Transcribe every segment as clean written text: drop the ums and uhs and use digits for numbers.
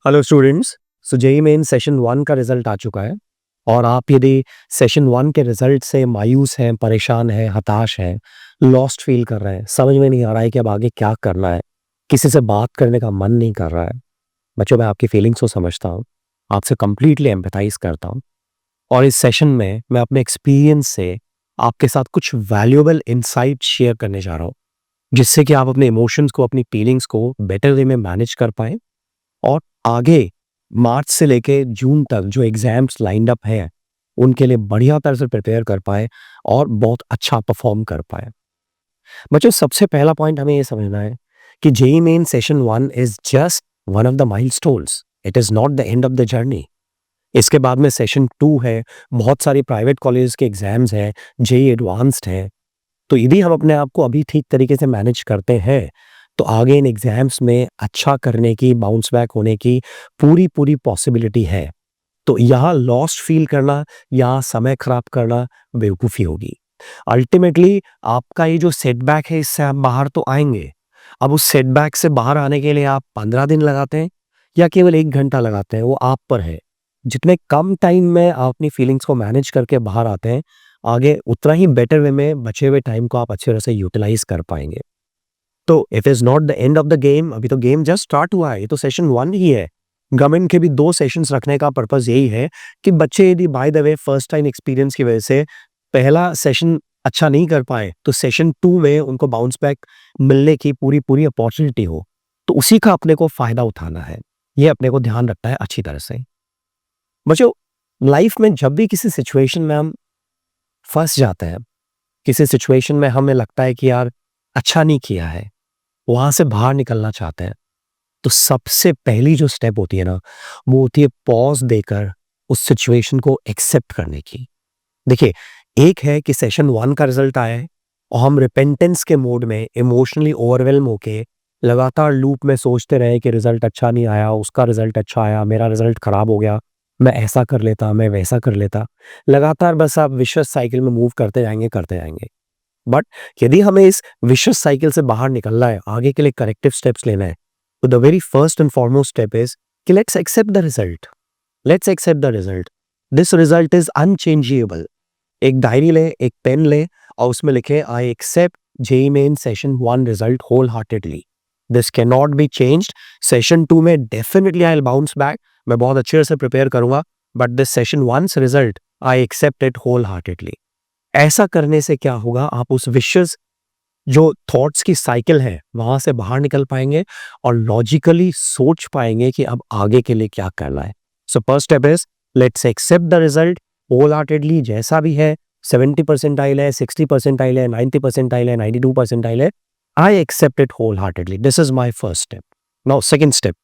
Hello students. So JEE main session 1 का result आ चुका है और आप यदि सेशन 1 के रिजल्ट से मायूस हैं, परेशान हैं, हताश हैं, लॉस्ट फील कर रहे हैं, समझ में नहीं आ रहा है कि अब आगे क्या करना है, किसी से बात करने का मन नहीं कर रहा है। बच्चों, मैं आपकी फीलिंग्स को समझता हूँ, आपसे कंप्लीटली एम्पैथाइज करता हूँ और इस सेशन में मैं अपने एक्सपीरियंस से आपके साथ कुछ वैल्यूएबल इनसाइट शेयर करने जा रहा हूँ, जिससे कि आप अपने इमोशंस को, अपनी फीलिंग्स को बेटर वे में मैनेज कर पाएँ और आगे मार्च से लेके जून तक जो एग्जाम्स लाइंड अप हैं, उनके लिए बढ़िया तरह से प्रिपेयर कर पाएँ और बहुत अच्छा परफॉर्म कर पाएँ। बच्चों, सबसे पहला पॉइंट हमें ये समझना है कि JEE main session 1 is just one of the milestones, it is not the end of the journey. इसके बाद में सेशन 2 है, बहुत सारी प्राइवेट कॉलेज के एग्जाम्स हैं, जेईई एडवांस्ड है। तो यदि हम अपने आप को अभी ठीक तरीके से मैनेज करते हैं, तो आगे इन एग्जाम्स में अच्छा करने की, बाउंस बैक होने की पूरी पॉसिबिलिटी है। तो यहाँ लॉस्ट फील करना, यहाँ समय खराब करना बेवकूफ़ी होगी। अल्टीमेटली आपका ये जो सेटबैक है, इससे आप बाहर तो आएँगे। अब उस सेटबैक से बाहर आने के लिए आप 15 दिन लगाते हैं या केवल 1 घंटा लगाते हैं, वो आप पर है। जितने कम टाइम में आप अपनी फीलिंग्स को मैनेज करके बाहर आते हैं, आगे उतना ही बेटर वे में बचे हुए टाइम को आप अच्छी तरह से यूटिलाइज़ कर पाएँगे। तो it is not the end of the game, अभी तो गेम जस्ट स्टार्ट हुआ है, ये तो सेशन 1 ही है। गवर्नमेंट के भी 2 सेशंस रखने का पर्पस यही है कि बच्चे यदि by the way first time experience की वजह से पहला सेशन अच्छा नहीं कर पाए, तो सेशन 2 में उनको बाउंस बैक मिलने की पूरी अपॉर्चुनिटी हो। तो उसी का अपने को फ़ायदा उठाना है, ये अपने को ध्यान रखना है अच्छी तरह से। बच्चों, लाइफ में जब भी किसी सिचुएशन में हम फँस जाते हैं, किसी सिचुएशन में हमें लगता है कि यार अच्छा नहीं किया है, वहाँ से बाहर निकलना चाहते हैं, तो सबसे पहली जो स्टेप होती है ना, वो होती है पॉज़ देकर उस सिचुएशन को एक्सेप्ट करने की। देखिए, एक है कि सेशन 1 का रिज़ल्ट आया है और हम रिपेंटेंस के मोड में इमोशनली ओवरवेल्म होके लगातार लूप में सोचते रहे कि रिज़ल्ट अच्छा नहीं आया, उसका रिज़ल्ट अच्छा आया, मेरा रिज़ल्ट खराब हो गया, मैं ऐसा कर लेता, मैं वैसा कर लेता। लगातार बस आप विशियस साइकिल में मूव करते जाएँगे, करते जाएँगे। बट यदि हमें इस विशियस साइकिल से बाहर निकलना है, आगे के लिए करेक्टिव स्टेप्स लेना है, तो the very first and foremost step is कि let's accept the result. Let's accept the result. This result is unchangeable. एक डायरी ले, एक पेन ले और उसमें लिखे, I accept JEE main session 1 result wholeheartedly. This can not be changed. Session 2 में definitely I will bounce back, मैं बहुत अच्छे तरह से प्रिपेयर करूंगा, but this session 1 result I accept it wholeheartedly. ऐसा करने से क्या होगा, आप उस विशेष जो थॉट्स की साइकिल है वहां से बाहर निकल पाएंगे और लॉजिकली सोच पाएंगे कि अब आगे के लिए क्या करना है। So first step is let's accept the result wholeheartedly, जैसा भी है। 70% है, 60% है, 90% है, 92% है, I accept it wholeheartedly. This is my first step. Now second step.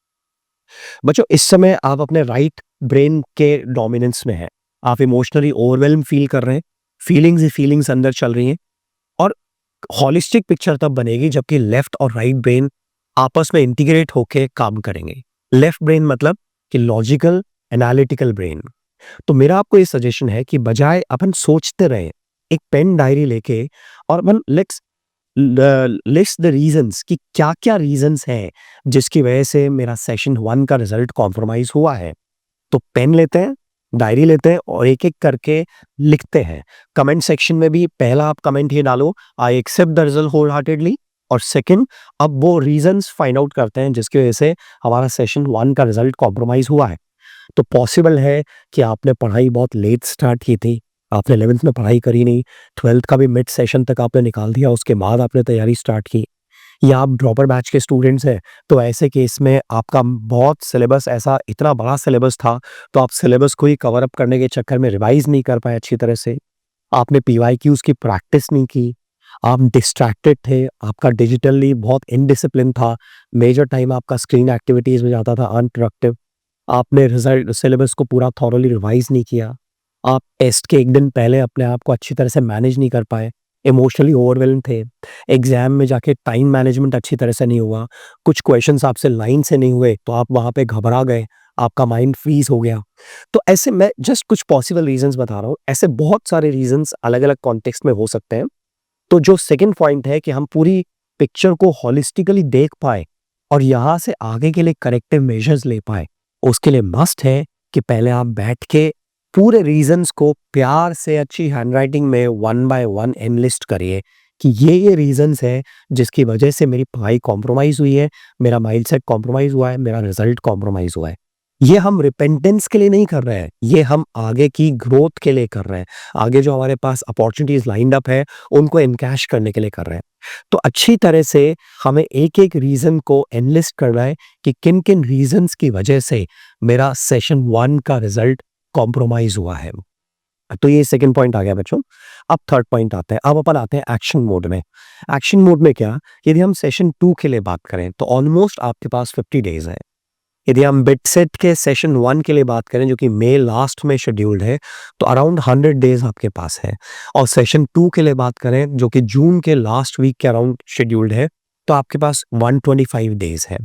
बच्चों, इस समय आप अपने राइट ब्रेन के डोमिनेंस में हैं, आप इमोशनली ओवरवेल्म फील कर रहे हैं, फीलिंग्स ही फीलिंग्स अंदर चल रही हैं और हॉलिस्टिक पिक्चर तब बनेगी जबकि लेफ्ट और राइट ब्रेन आपस में इंटीग्रेट होके काम करेंगे। लेफ्ट ब्रेन मतलब कि लॉजिकल एनालिटिकल ब्रेन। तो मेरा आपको ये सजेशन है कि बजाय अपन सोचते रहे, एक पेन डायरी लेके और अपन लेट्स लिस्ट द रीजंस कि क्या क्या रीजंस हैं जिसकी वजह से मेरा सेशन 1 का रिजल्ट कॉम्प्रोमाइज हुआ है। तो पेन लेते हैं, डायरी लेते हैं और एक-एक करके लिखते हैं। कमेंट सेक्शन में भी पहला आप कमेंट ये डालो, I accept the result wholeheartedly, और सेकंड अब वो रीजंस फाइंड आउट करते हैं जिसकी वजह से हमारा सेशन 1 का रिजल्ट कॉम्प्रोमाइज हुआ है। तो पॉसिबल है कि आपने पढ़ाई बहुत लेट स्टार्ट की थी, आपने 11th में पढ़ाई करी नहीं, 12th का भी मिड सेशन तक आपने निकाल दिया, उसके बाद आपने तैयारी स्टार्ट की, या आप ड्रॉपर बैच के स्टूडेंट्स हैं, तो ऐसे केस में आपका बहुत सिलेबस ऐसा इतना बड़ा सिलेबस था, तो आप सिलेबस को ही कवर अप करने के चक्कर में रिवाइज़ नहीं कर पाए अच्छी तरह से। आपने पीवाईक्यूज़ की प्रैक्टिस नहीं की, आप डिस्ट्रैक्टेड थे, आपका डिजिटली बहुत इनडिसिप्लिन था, मेजर टाइम आपका स्क्रीन एक्टिविटीज़ में जाता था, अनप्रोडक्टिव। आपने रिज़ल्ट सिलेबस को पूरा थॉरोली रिवाइज़ नहीं किया। आप टेस्ट के 1 दिन पहले अपने आप को अच्छी तरह से मैनेज नहीं कर पाए, इमोशनली ओवरवेल्म थे। एग्ज़ाम में जाके टाइम मैनेजमेंट अच्छी तरह से नहीं हुआ, कुछ क्वेश्चंस आपसे लाइन से नहीं हुए, तो आप वहाँ पे घबरा गए, आपका माइंड फ्रीज़ हो गया। तो ऐसे मैं जस्ट कुछ पॉसिबल रीज़न्स बता रहा हूँ, ऐसे बहुत सारे रीज़न्स अलग-अलग कॉन्टेक्स्ट में हो सकते हैं। तो जो सेकंड पॉइंट है कि हम पूरी पिक्चर को होलिस्टिकली देख पाएँ और यहाँ से आगे के लिए करेक्टिव मेजर्स ले पाएँ, उसके लिए मस्ट है कि पहले आप बैठ के पूरे रीजंस को प्यार से अच्छी हैंडराइटिंग में वन बाय वन एनलिस्ट करिए कि ये रीजंस है जिसकी वजह से मेरी पढ़ाई कॉम्प्रोमाइज हुई है, मेरा माइंडसेट कॉम्प्रोमाइज हुआ है, मेरा रिजल्ट कॉम्प्रोमाइज हुआ है। ये हम रिपेंटेंस के लिए नहीं कर रहे हैं, ये हम आगे की ग्रोथ के लिए कर रहे हैं। आगे जो हमारे पास अपॉर्चुनिटीज लाइंड अप है उनको इनकैश करने के लिए कर रहे हैं। तो अच्छी तरह से हमें एक एक रीजन को एनलिस्ट करना है कि किन किन रीजंस की वजह से मेरा सेशन 1 का रिजल्ट कॉम्प्रोमाइज हुआ है। तो ये सेकंड पॉइंट आ गया बच्चों। अब थर्ड पॉइंट आते हैं। अब अपन आते हैं एक्शन मोड में। एक्शन मोड में क्या, यदि हम सेशन 2 के लिए बात करें तो ऑलमोस्ट आपके पास 50 डेज है। यदि हम बिटसेट के सेशन 1 के लिए बात करें जो कि मई लास्ट में शेड्यूल्ड है, तो अराउंड 100 डेज आपके पास है। और सेशन 2 के लिए बात करें जो कि जून के लास्ट वीक के अराउंड शेड्यूल्ड है, तो आपके पास 125 डेज है।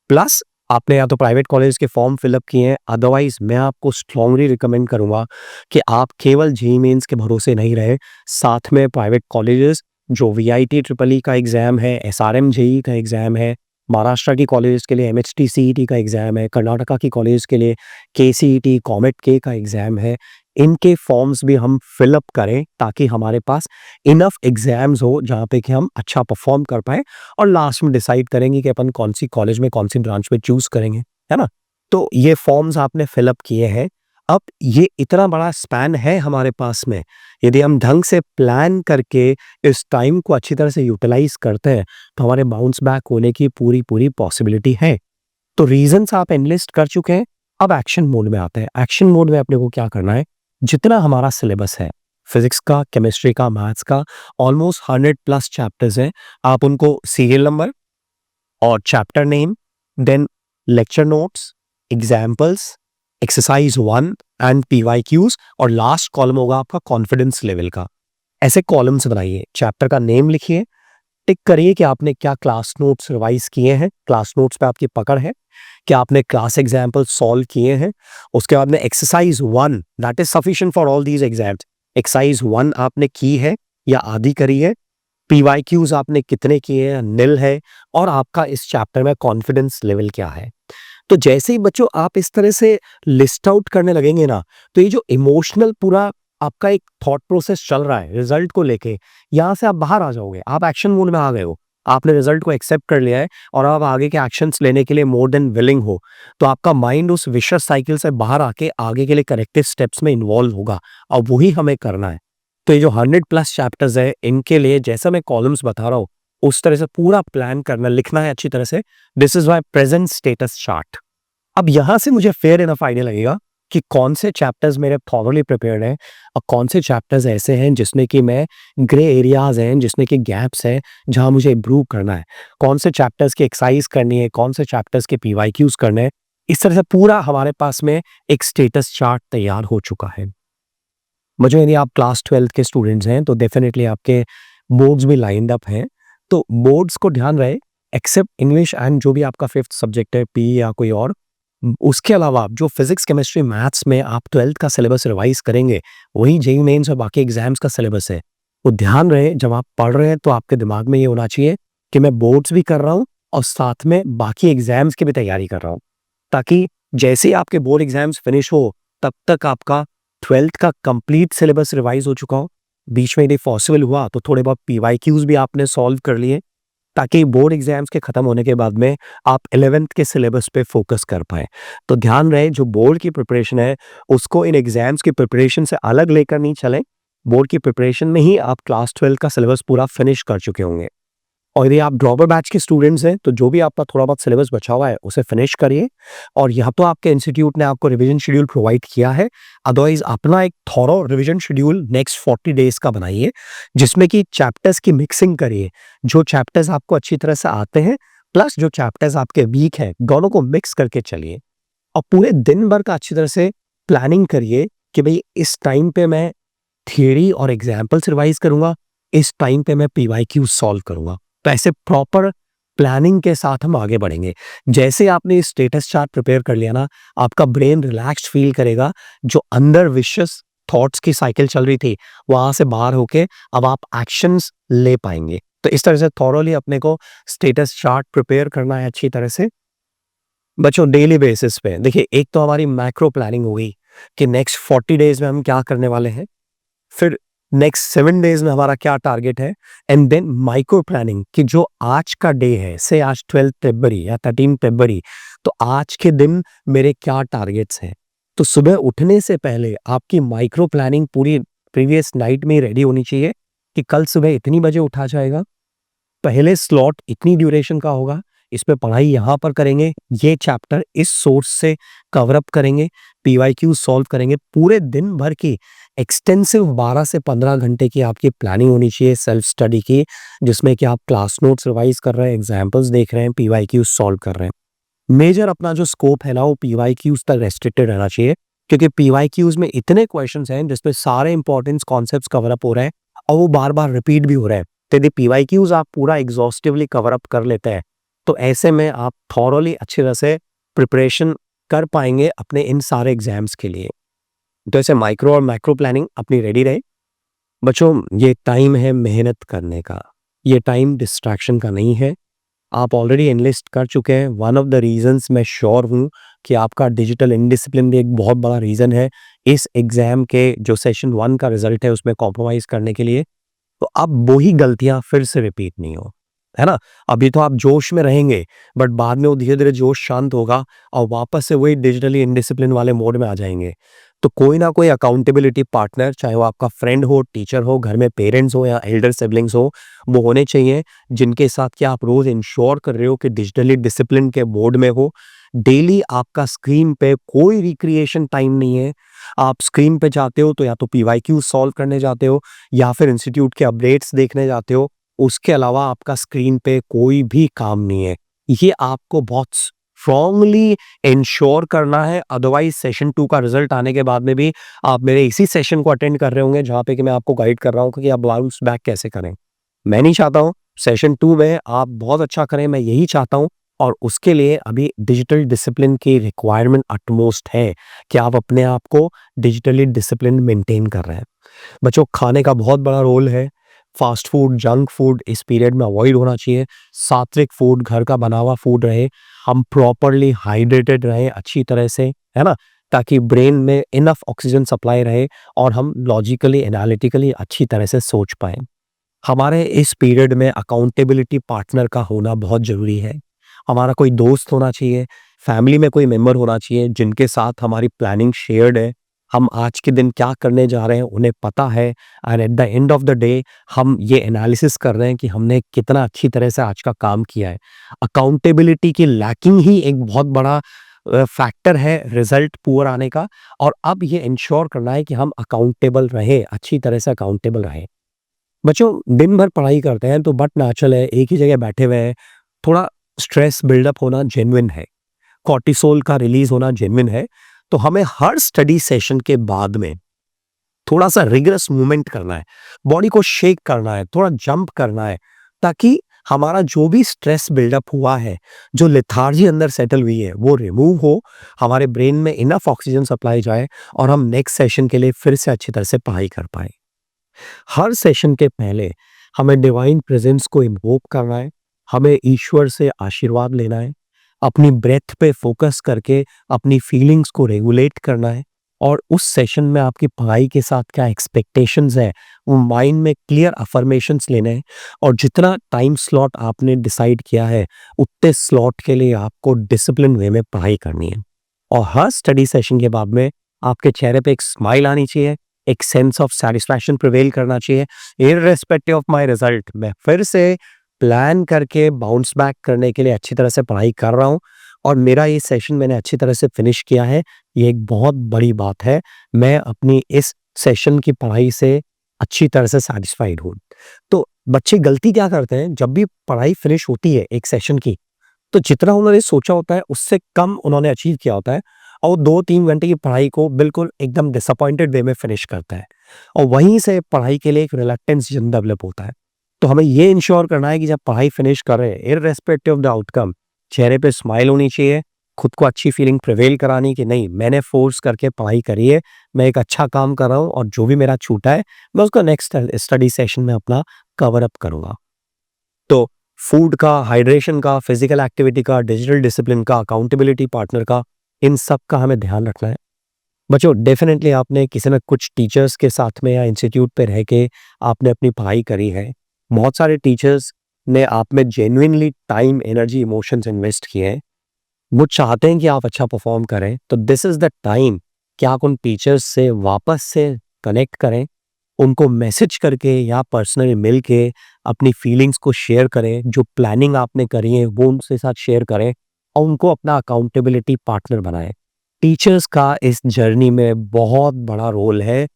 प्लस आपने या तो प्राइवेट कॉलेज के फॉर्म फिलअप किए हैं, अदरवाइज मैं आपको स्ट्रांगली रिकमेंड करूंगा कि आप केवल जेईई मेंस के भरोसे नहीं रहे, साथ में प्राइवेट कॉलेजेस जो वीआईटी ट्रिपल ई का एग्जाम है, एसआरएम जेईई का एग्जाम है, महाराष्ट्र की कॉलेज के लिए एमएचटी सीईटी का एग्जाम है, कर्नाटका की कॉलेज के लिए केसीईटी कॉमेट के का एग्जाम है, इनके फॉर्म्स भी हम फिलअप करें ताकि हमारे पास इनफ एग्जाम्स हो जहाँ पे कि हम अच्छा परफॉर्म कर पाए और लास्ट में डिसाइड करेंगे कि अपन कौन सी कॉलेज में कौन सी ब्रांच में चूज करेंगे, है ना। तो ये फॉर्म्स आपने फिलअप किए हैं। अब ये इतना बड़ा स्पैन है हमारे पास में, यदि हम ढंग से प्लान करके इस टाइम को अच्छी तरह से यूटिलाइज करते हैं तो हमारे बाउंस बैक होने की पूरी पूरी पॉसिबिलिटी है। तो रीजंस आप एनलिस्ट कर चुके हैं। अब एक्शन मोड में आते हैं। एक्शन मोड में अपने को क्या करना है, जितना हमारा सिलेबस है फिजिक्स का, केमिस्ट्री का, मैथ्स का, ऑलमोस्ट 100 प्लस चैप्टर्स हैं, आप उनको सीरियल नंबर और chapter name, then lecture notes, examples, exercise 1 and PYQs, और लास्ट कॉलम होगा आपका कॉन्फिडेंस लेवल का। ऐसे कॉलम्स बनाइए, चैप्टर का नेम लिखिए, टिक करिए कि आपने क्या क्लास नोट्स रिवाइज किए हैं, क्लास नोट्स पे आपकी पकड़ है, क्या आपने क्लास एग्जाम्पल सॉल्व किए हैं। उसके बाद में exercise 1 that is sufficient for all these exams, exercise 1 आपने की है या आधी करी है, पीवाईक्यूज आपने कितने किए हैं, निल है, और आपका इस चैप्टर में कॉन्फिडेंस लेवल क्या है। तो जैसे ही बच्चों आप इस तरह से लिस्ट आउट करने लगेंगे ना, तो ये जो इमोशनल पूरा आपका एक थॉट प्रोसेस चल रहा है रिजल्ट को लेके, यहाँ से आप बाहर आ जाओगे, आप एक्शन मोड में आ गए हो, आपने रिजल्ट को एक्सेप्ट कर लिया है और आप आगे के एक्शंस लेने के लिए मोर देन विलिंग हो। तो आपका माइंड उस विशस साइकिल से बाहर आके आगे के लिए करेक्टिव स्टेप्स में इन्वॉल्व होगा, और वही हमें करना है। तो ये जो 100 प्लस चैप्टर्स है, इनके लिए जैसा मैं कॉलम्स बता रहा हूँ उस तरह से पूरा प्लान करना, लिखना है अच्छी तरह से। This is my present status chart. अब यहां से मुझे फेयर इनफ आइडिया लगेगा कि कौन से चैप्टर्स मेरे थॉरली प्रिपेयर्ड हैं और कौन से चैप्टर्स ऐसे हैं जिसमें कि मैं ग्रे एरियाज हैं, जिसमें कि गैप्स हैं जहां मुझे इम्प्रूव करना है, कौन से चैप्टर्स की एक्सरसाइज करनी है, कौन से चैप्टर्स के पीवाईक्यूज करने हैं। इस तरह से पूरा हमारे पास में एक स्टेटस चार्ट तैयार हो चुका है। मुझे, यदि आप क्लास 12 के स्टूडेंट्स हैं तो डेफिनेटली आपके बोर्ड्स भी लाइंड अप हैं, तो बोर्ड्स को ध्यान रहे, एक्सेप्ट इंग्लिश एंड जो भी आपका 5th सब्जेक्ट है, पी या कोई और, उसके अलावा जो फिजिक्स, केमिस्ट्री, मैथ्स में आप 12th का सिलेबस रिवाइज करेंगे, वही जेईई मेंस और बाकी एग्जाम्स का सिलेबस है। वो ध्यान रहे, जब आप पढ़ रहे हैं तो आपके दिमाग में ये होना चाहिए कि मैं बोर्ड्स भी कर रहा हूँ और साथ में बाकी एग्जाम्स की भी तैयारी कर रहा हूँ, ताकि जैसे ही आपके बोर्ड एग्जाम्स फिनिश हो तब तक आपका 12th का कंप्लीट सिलेबस रिवाइज हो चुका हो। बीच में यदि पॉसिबल हुआ तो थोड़े बहुत पीवाईक्यूज भी आपने सॉल्व कर लिए, ताकि बोर्ड एग्जाम्स के खत्म होने के बाद में आप 11th के सिलेबस पे फोकस कर पाए। तो ध्यान रहे, जो बोर्ड की प्रिपरेशन है उसको इन एग्जाम्स की प्रिपरेशन से अलग लेकर नहीं चलें। बोर्ड की प्रिपरेशन में ही आप क्लास 12 का सिलेबस पूरा फिनिश कर चुके होंगे। और यदि आप ड्रॉपर बैच के स्टूडेंट्स हैं तो जो भी आपका थोड़ा बहुत सिलेबस बचा हुआ है उसे फिनिश करिए। और यहाँ तो आपके इंस्टीट्यूट ने आपको रिवीजन शेड्यूल प्रोवाइड किया है, अदरवाइज अपना एक thorough revision schedule next 40 days का बनाइए, जिसमें कि चैप्टर्स की मिक्सिंग करिए। जो चैप्टर्स आपको अच्छी तरह से आते हैं प्लस जो चैप्टर्स आपके वीक हैं, दोनों को मिक्स करके चलिए। और पूरे दिन भर का अच्छी तरह से प्लानिंग करिए कि भाई इस टाइम पे मैं थियरी और एग्जाम्पल्स रिवाइज करूंगा, इस टाइम पे मैं पीवाईक्यू सॉल्व करूंगा। तो ऐसे प्रॉपर प्लानिंग के साथ हम आगे बढ़ेंगे। जैसे आपने स्टेटस चार्ट प्रिपेयर कर लिया ना, आपका ब्रेन रिलैक्स्ड फील करेगा। जो अंदर विशियस थॉट्स की साइकिल चल रही थी वहां से बाहर होके अब आप एक्शंस ले पाएंगे। तो इस तरह से थॉरोली अपने को स्टेटस चार्ट प्रिपेयर करना है अच्छी तरह से। बच्चों डेली बेसिस पे देखिए, एक तो हमारी मैक्रो प्लानिंग हो गई कि नेक्स्ट 40 डेज में हम क्या करने वाले हैं, फिर नेक्स्ट 7 डेज में हमारा क्या टारगेट है, एंड देन माइक्रो प्लानिंग कि जो आज का डे है, से आज 12 फरवरी या 13 फरवरी, तो आज के दिन मेरे क्या टारगेट्स हैं। तो सुबह उठने से पहले आपकी माइक्रो प्लानिंग पूरी प्रीवियस नाइट में ही रेडी होनी चाहिए कि कल सुबह इतनी बजे उठा जाएगा, पहले स्लॉट इतनी ड्यूरेशन का होगा, इस पे पढ़ाई यहाँ पर करेंगे, ये चैप्टर इस सोर्स से कवर अप करेंगे, पीवाईक्यू सॉल्व करेंगे। पूरे दिन भर की एक्सटेंसिव 12 से 15 घंटे की आपकी प्लानिंग होनी चाहिए सेल्फ स्टडी की, जिसमें कि आप क्लास नोट्स रिवाइज कर रहे हैं, एग्जाम्पल्स देख रहे हैं, पीवाईक्यू सॉल्व कर रहे हैं। मेजर अपना जो स्कोप है ना, वो पीवाईक्यूज तक रेस्ट्रिक्टेड रहना चाहिए, क्योंकि पीवाईक्यूज में इतने क्वेश्चंस हैं जिसमें सारे इंपॉर्टेंट कॉन्सेप्ट्स कवर अप हो रहे हैं और वो बार बार रिपीट भी हो रहे हैं। तो यदि पीवाईक्यूज आप पूरा एग्जॉस्टिवली कवर अप कर लेते हैं, तो ऐसे में आप थॉरोली अच्छी तरह से प्रिपरेशन कर पाएंगे अपने इन सारे एग्जाम्स के लिए। तो ऐसे माइक्रो और मैक्रो प्लानिंग अपनी रेडी रहे। बच्चों, ये टाइम है मेहनत करने का, ये टाइम डिस्ट्रैक्शन का नहीं है। आप ऑलरेडी एनलिस्ट कर चुके हैं। वन ऑफ द रीजंस मैं श्योर हूँ कि आपका डिजिटल इनडिसिप्लिन भी एक बहुत बड़ा रीजन है इस एग्जाम के जो सेशन 1 का रिजल्ट है उसमें कॉम्प्रोमाइज करने के लिए। तो अब वही गलतियां फिर से रिपीट नहीं हो, है ना। अभी तो आप जोश में रहेंगे, बट बाद में वो धीरे धीरे जोश शांत होगा और वापस से वही डिजिटली इनडिसिप्लिन वाले मोड में आ जाएंगे। तो कोई ना कोई अकाउंटेबिलिटी पार्टनर, चाहे वो आपका फ्रेंड हो, टीचर हो, घर में पेरेंट्स हो या एल्डर सिबलिंग्स हो, वो होने चाहिए जिनके साथ क्या आप रोज इंश्योर कर रहे हो कि डिजिटली डिसिप्लिन के मोड में हो। डेली आपका स्क्रीन पे कोई रिक्रिएशन टाइम नहीं है। आप स्क्रीन पे जाते हो तो या तो पीवाईक्यू सॉल्व करने जाते हो या फिर इंस्टीट्यूट के अपडेट्स देखने जाते हो। उसके अलावा आपका स्क्रीन पे कोई भी काम नहीं है। ये आपको बहुत स्ट्रांगली इंश्योर करना है, अदरवाइज सेशन 2 का रिजल्ट आने के बाद में भी आप मेरे इसी सेशन को अटेंड कर रहे होंगे जहाँ पे कि मैं आपको गाइड कर रहा हूँ कि आप बाउंस बैक कैसे करें। मैं नहीं चाहता हूँ सेशन 2 में आप बहुत अच्छा करें, मैं यही चाहता हूँ। और उसके लिए अभी डिजिटल डिसिप्लिन की रिक्वायरमेंट अटमोस्ट है कि आप अपने आप को डिजिटली डिसिप्लिन मेंटेन कर रहे हैं। बच्चों, खाने का बहुत बड़ा रोल है। फास्ट फूड, जंक फूड इस पीरियड में अवॉइड होना चाहिए। सात्विक फूड, घर का बना हुआ फूड रहे। हम प्रॉपरली हाइड्रेटेड रहें अच्छी तरह से, है ना, ताकि ब्रेन में इनफ ऑक्सीजन सप्लाई रहे और हम लॉजिकली एनालिटिकली अच्छी तरह से सोच पाएं। हमारे इस पीरियड में अकाउंटेबिलिटी पार्टनर का होना बहुत ज़रूरी है। हमारा कोई दोस्त होना चाहिए, फैमिली में कोई मेंबर होना चाहिए जिनके साथ हमारी प्लानिंग शेयर्ड है। हम आज के दिन क्या करने जा रहे हैं उन्हें पता है, and at the end of the day हम ये एनालिसिस कर रहे हैं कि हमने कितना अच्छी तरह से आज का काम किया है। अकाउंटेबिलिटी की लैकिंग ही एक बहुत बड़ा फैक्टर है रिजल्ट पुअर आने का। और अब ये इंश्योर करना है कि हम अकाउंटेबल रहें, अच्छी तरह से अकाउंटेबल रहें। बच्चों, दिन भर पढ़ाई करते हैं तो बट नेचुरल है, एक ही जगह बैठे हुए हैं, थोड़ा स्ट्रेस बिल्डअप होना जेन्युइन है, कॉर्टिसोल का रिलीज होना जेन्युइन है। तो हमें हर स्टडी सेशन के बाद में थोड़ा सा रिगरस मूवमेंट करना है, बॉडी को शेक करना है, थोड़ा जंप करना है, ताकि हमारा जो भी स्ट्रेस बिल्डअप हुआ है, जो लेथार्जी अंदर सेटल हुई है, वो रिमूव हो, हमारे ब्रेन में इनफ ऑक्सीजन सप्लाई जाए और हम नेक्स्ट सेशन के लिए फिर से अच्छी तरह से पढ़ाई कर पाए। हर सेशन के पहले हमें डिवाइन प्रेजेंस को इन्वोक करना है, हमें ईश्वर से आशीर्वाद लेना है, अपनी ब्रेथ पे फोकस करके अपनी फीलिंग्स को रेगुलेट करना है। और उस सेशन में आपकी पढ़ाई के साथ क्या एक्सपेक्टेशंस है, वो माइंड में क्लियर अफर्मेशंस लेने हैं। और जितना टाइम स्लॉट आपने डिसाइड किया है, उतने स्लॉट के लिए आपको डिसिप्लिन वे में पढ़ाई करनी है। और हर स्टडी सेशन के बाद में आपके चेहरे पे एक स्माइल आनी चाहिए, एक सेंस ऑफ सैटिस्फैक्शन प्रिवेल करना चाहिए। इररिस्पेक्टिव ऑफ माय रिजल्ट, मैं फिर से प्लान करके बाउंस बैक करने के लिए अच्छी तरह से पढ़ाई कर रहा हूँ और मेरा ये सेशन मैंने अच्छी तरह से फिनिश किया है। ये एक बहुत बड़ी बात है। मैं अपनी इस सेशन की पढ़ाई से अच्छी तरह से सैटिस्फाइड हूँ। तो बच्चे गलती क्या करते हैं, जब भी पढ़ाई फिनिश होती है एक सेशन की, तो जितना उन्होंने सोचा होता है उससे कम उन्होंने अचीव किया होता है और वो 2-3 घंटे की पढ़ाई को बिल्कुल एकदम डिसअपॉइंटेड वे में फिनिश करता है और वहीं से पढ़ाई के लिए एक रिलक्टेंस जन डेवलप होता है। तो हमें ये इंश्योर करना है कि जब पढ़ाई फिनिश कर रहे हैं, इररिस्पेक्टिव ऑफ द आउटकम, चेहरे पे स्माइल होनी चाहिए, खुद को अच्छी फीलिंग प्रिवेल करानी कि नहीं, मैंने फोर्स करके पढ़ाई करी है, मैं एक अच्छा काम कर रहा हूँ और जो भी मेरा छूटा है मैं उसको नेक्स्ट स्टडी सेशन में अपना कवर अप करूंगा। तो फूड का, हाइड्रेशन का, फिजिकल एक्टिविटी का, डिजिटल डिसिप्लिन का, अकाउंटेबिलिटी पार्टनर का, इन सब का हमें ध्यान रखना है। बच्चों डेफिनेटली आपने किसी न कुछ टीचर्स के साथ में या इंस्टीट्यूट पे रह के आपने अपनी पढ़ाई करी है। बहुत सारे टीचर्स ने आप में genuinely time, energy, emotions invest किए हैं। वो चाहते हैं कि आप अच्छा परफॉर्म करें, तो दिस इज़ द टाइम कि आप उन टीचर्स से वापस से कनेक्ट करें, उनको मैसेज करके या पर्सनली मिल के अपनी फीलिंग्स को शेयर करें, जो प्लानिंग आपने करी है वो उनके साथ शेयर करें और उनको अपना अकाउंटेबिलिटी पार्टनर बनाएं। टीचर्स का इस जर्नी में बहुत बड़ा रोल है।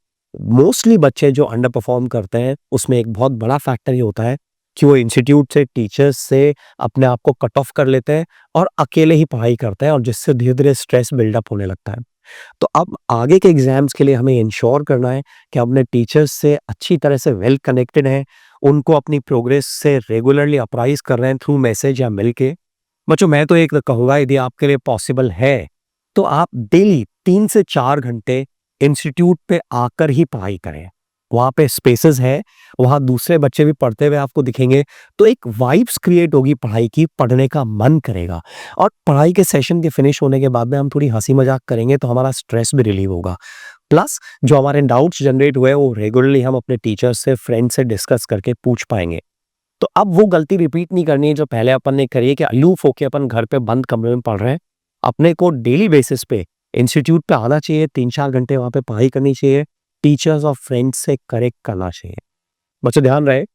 मोस्टली बच्चे जो अंडर परफॉर्म करते हैं उसमें एक बहुत बड़ा फैक्टर ये होता है कि वो इंस्टीट्यूट से, टीचर्स से अपने आप को कट ऑफ कर लेते हैं और अकेले ही पढ़ाई करते हैं और जिससे धीरे-धीरे स्ट्रेस बिल्डअप होने लगता है। तो अब आगे के एग्जाम्स के लिए हमें इंश्योर करना है कि अपने टीचर्स से अच्छी तरह से वेल कनेक्टेड हैं, उनको अपनी प्रोग्रेस से रेगुलरली अप्राइज़ कर रहे हैं थ्रू मैसेज या मिल के। बच्चों मैं तो एक कहूँगा यदि आपके लिए पॉसिबल है, तो आप डेली 3 से 4 घंटे इंस्टीट्यूट पे आकर ही पढ़ाई करें। वहाँ पे स्पेसेस है, वहाँ दूसरे बच्चे भी पढ़ते हुए आपको दिखेंगे, तो एक वाइब्स क्रिएट होगी पढ़ाई की, पढ़ने का मन करेगा और पढ़ाई के सेशन के फिनिश होने के बाद में हम थोड़ी हँसी-मज़ाक करेंगे तो हमारा स्ट्रेस भी रिलीव होगा। प्लस जो हमारे डाउट्स जनरेट हुए, वो रेगुलरली हम अपने टीचर्स से, फ्रेंड से डिस्कस करके पूछ पाएँगे। तो अब वो गलती रिपीट नहीं करनी है जो पहले अपन ने करी है कि अलूफ होके अपन घर पे बंद कमरे में पढ़ रहे हैं। अपने को डेली बेसिस पे इंस्टीट्यूट पे आना चाहिए, 3-4 घंटे वहाँ पे पढ़ाई करनी चाहिए, टीचर्स और फ्रेंड्स से करेक्ट करना चाहिए। बच्चों ध्यान रहे,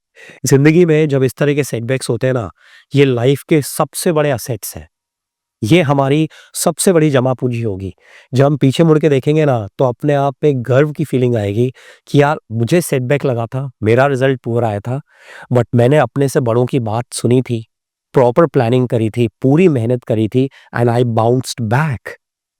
ज़िंदगी में जब इस तरह के सेटबैक्स होते हैं ना, ये लाइफ के सबसे बड़े असेट्स हैं। ये हमारी सबसे बड़ी जमा पूंजी होगी। जब हम पीछे मुड़ के देखेंगे ना, तो अपने आप पे गर्व की फीलिंग आएगी कि यार मुझे सेटबैक लगा था, मेरा रिज़ल्ट पुअर आया था, बट मैंने अपने से बड़ों की बात सुनी थी, प्रॉपर प्लानिंग करी थी, पूरी मेहनत करी थी एंड आई बाउंस्ड बैक।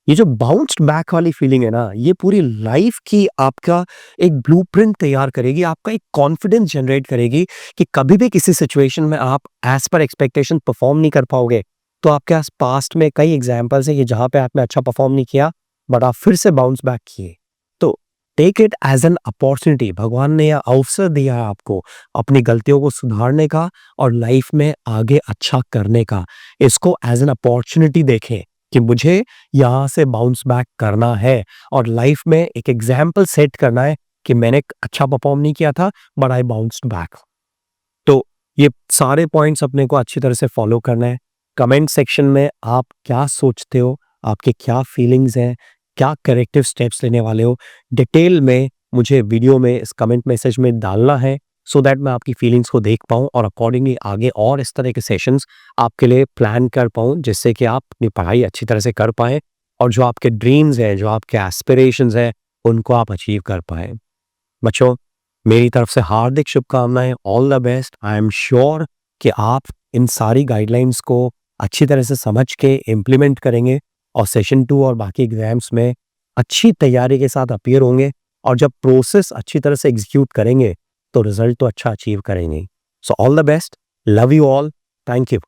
ये जो बाउंस्ड बैक वाली फीलिंग है ना, ये पूरी लाइफ की आपका एक ब्लूप्रिंट तैयार करेगी, आपका एक कॉन्फिडेंस जनरेट करेगी कि कभी भी किसी सिचुएशन में आप एज़ पर एक्सपेक्टेशन परफॉर्म नहीं कर पाओगे, तो आपके पास पास्ट में कई एग्जांपल्स हैं कि जहाँ पे आपने अच्छा परफॉर्म नहीं किया, बट आप फिर से बाउंस बैक किए। तो take it as an opportunity, भगवान ने यह अवसर दिया है आपको अपनी गलतियों को सुधारने का और लाइफ में आगे अच्छा करने का। इसको एज़ एन अपॉर्च्युनिटी देखें कि मुझे यहाँ से बाउंस बैक करना है और लाइफ में एक एग्जाम्पल सेट करना है कि मैंने अच्छा परफॉर्म नहीं किया था, बट आई बाउंस्ड बैक। तो ये सारे पॉइंट्स अपने को अच्छी तरह से फॉलो करना है। कमेंट सेक्शन में आप क्या सोचते हो, आपके क्या फीलिंग्स हैं, क्या करेक्टिव स्टेप्स लेने वाले हो, डिटेल में मुझे वीडियो में इस कमेंट मैसेज में डालना है सो दैट मैं आपकी फीलिंग्स को देख पाऊँ और अकॉर्डिंगली आगे और इस तरह के सेशंस आपके लिए प्लान कर पाऊँ, जिससे कि आप अपनी पढ़ाई अच्छी तरह से कर पाएँ और जो आपके ड्रीम्स हैं, जो आपके एस्पिरेशंस हैं, उनको आप अचीव कर पाएँ। बच्चों मेरी तरफ से हार्दिक शुभकामनाएं, all the best. I am sure कि आप इन सारी गाइडलाइंस को अच्छी तरह से समझ के इम्प्लीमेंट करेंगे और सेशन 2 और बाकी एग्जाम्स में अच्छी तैयारी के साथ अपीयर होंगे और जब प्रोसेस अच्छी तरह से एग्जीक्यूट करेंगे तो रिजल्ट तो अच्छा अचीव करेंगे। So all the best, love you all, thank you.